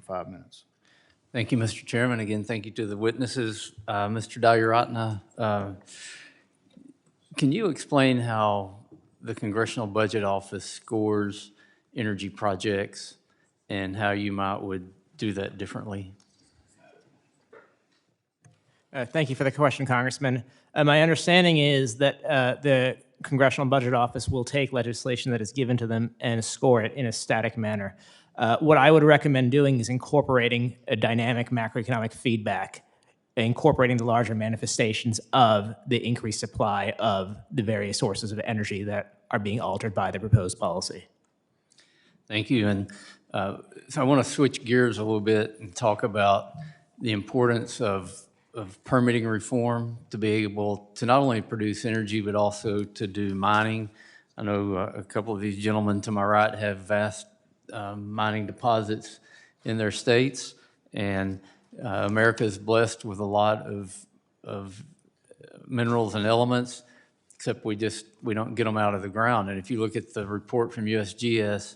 5 minutes. Thank you, Mr. Chairman. Again, thank you to the witnesses. Mr. Dayaratna, can you explain how the Congressional Budget Office scores energy projects and how you would do that differently? Thank you for the question, Congressman. My understanding is that the Congressional Budget Office will take legislation that is given to them and score it in a static manner. What I would recommend doing is incorporating a dynamic macroeconomic feedback, incorporating the larger manifestations of the increased supply of the various sources of energy that are being altered by the proposed policy. Thank you. And so I want to switch gears a little bit and talk about the importance of permitting reform to be able to not only produce energy, but also to do mining. I know a couple of these gentlemen to my right have vast mining deposits in their states, and America is blessed with a lot of minerals and elements, except we don't get them out of the ground. And if you look at the report from USGS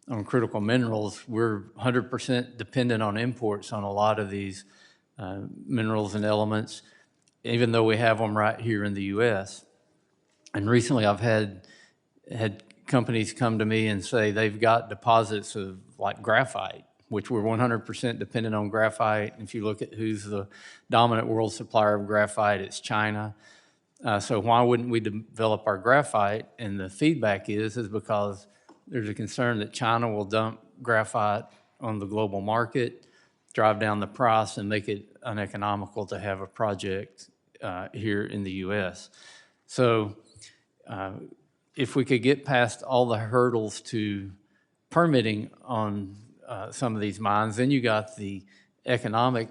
on critical minerals, we're 100% dependent on imports on a lot of these minerals and elements, even though we have them right here in the U.S. And recently I've had companies come to me and say they've got deposits of like graphite, which we're 100% dependent on graphite. If you look at who's the dominant world supplier of graphite, it's China. So why wouldn't we develop our graphite? And the feedback is because there's a concern that China will dump graphite on the global market, drive down the price, and make it uneconomical to have a project here in the U.S. So if we could get past all the hurdles to permitting on some of these mines, then you got the economic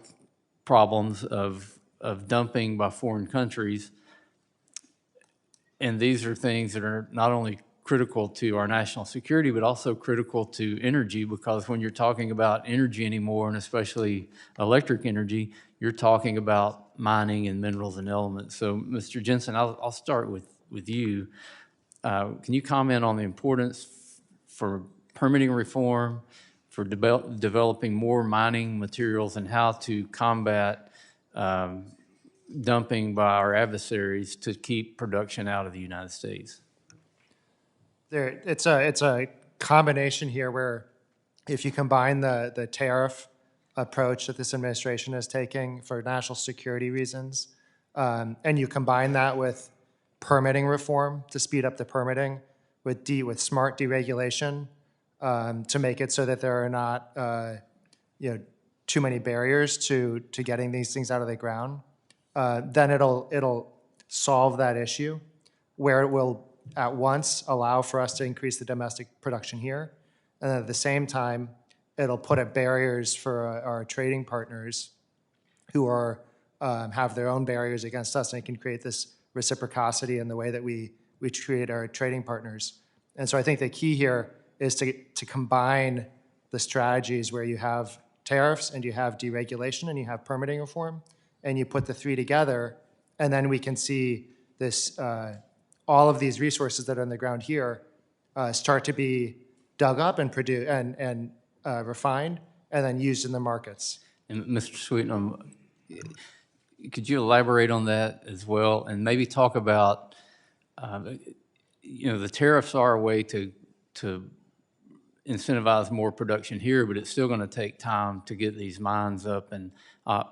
problems of dumping by foreign countries. And these are things that are not only critical to our national security, but also critical to energy, because when you're talking about energy anymore, and especially electric energy, you're talking about mining and minerals and elements. So, Mr. Jensen, I'll start with you. Can you comment on the importance for permitting reform, for developing more mining materials, and how to combat dumping by our adversaries to keep production out of the United States? It's a combination here where if you combine the tariff approach that this administration is taking for national security reasons, and you combine that with permitting reform to speed up the permitting, with smart deregulation to make it so that there are not too many barriers to getting these things out of the ground, then it'll solve that issue, where it will at once allow for us to increase the domestic production here, and at the same time, it'll put up barriers for our trading partners who have their own barriers against us, and it can create this reciprocity in the way that we treat our trading partners. And so I think the key here is to combine the strategies where you have tariffs and you have deregulation and you have permitting reform, and you put the three together, and then we can see this all of these resources that are on the ground here start to be dug up and produced and refined and then used in the markets. And Mr. Sweetnam, could you elaborate on that as well, and maybe talk about, the tariffs are a way to incentivize more production here, but it's still going to take time to get these mines up and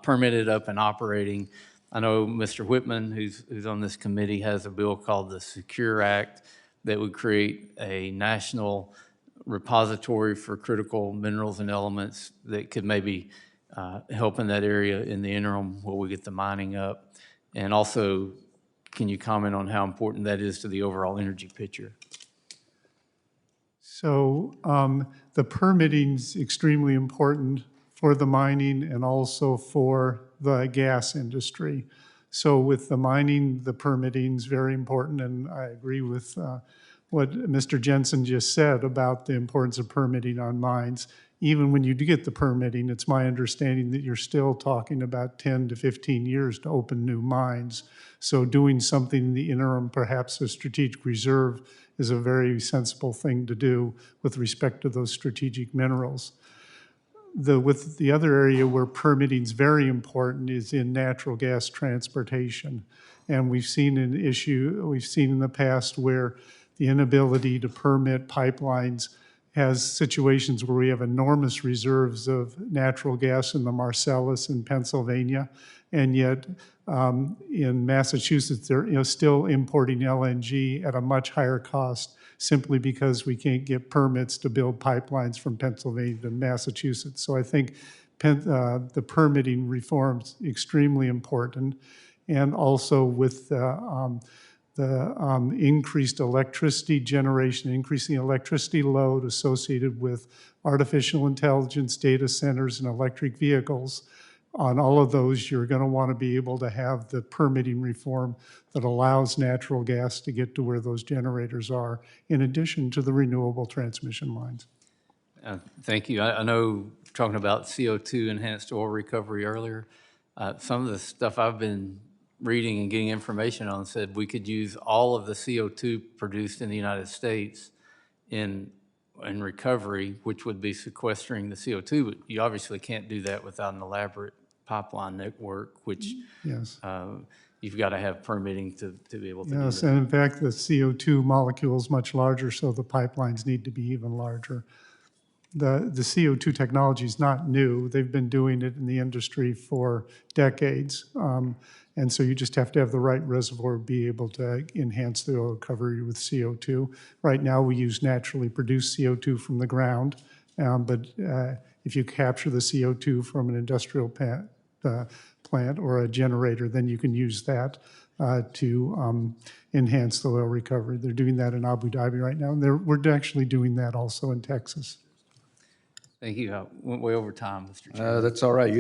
permitted up and operating. I know Mr. Whitman, who's on this committee, has a bill called the Secure Act that would create a national repository for critical minerals and elements that could maybe help in that area in the interim while we get the mining up. And also, can you comment on how important that is to the overall energy picture? So the permitting's extremely important for the mining and also for the gas industry. So with the mining, the permitting's very important, and I agree with what Mr. Jensen just said about the importance of permitting on mines. Even when you do get the permitting, it's my understanding that you're still talking about 10 to 15 years to open new mines. So doing something in the interim, perhaps a strategic reserve, is a very sensible thing to do with respect to those strategic minerals. With the other area where permitting is very important is in natural gas transportation. And we've seen in the past where the inability to permit pipelines has situations where we have enormous reserves of natural gas in the Marcellus in Pennsylvania, and yet in Massachusetts, they're still importing LNG at a much higher cost simply because we can't get permits to build pipelines from Pennsylvania to Massachusetts. So I think the permitting reform's extremely important, and also with the increased electricity generation, increasing electricity load associated with artificial intelligence, data centers, and electric vehicles. On all of those, you're going to want to be able to have the permitting reform that allows natural gas to get to where those generators are, in addition to the renewable transmission lines. Thank you. I know talking about CO2 enhanced oil recovery earlier, some of the stuff I've been reading and getting information on said we could use all of the CO2 produced in the United States in recovery, which would be sequestering the CO2. But you obviously can't do that without an elaborate pipeline network, which Yes. You've got to have permitting to be able to do Yes, that. and in fact, the CO2 molecule is much larger, so the pipelines need to be even larger. The CO2 technology is not new. They've been doing it in the industry for decades. And so you just have to have the right reservoir to be able to enhance the oil recovery with CO2. Right now, we use naturally produced CO2 from the ground, but if you capture the CO2 from an industrial plant or a generator, then you can use that to enhance the oil recovery. They're doing that in Abu Dhabi right now, and we're actually doing that also in Texas. Thank you. I went way over time, Mr. Chairman. That's all right.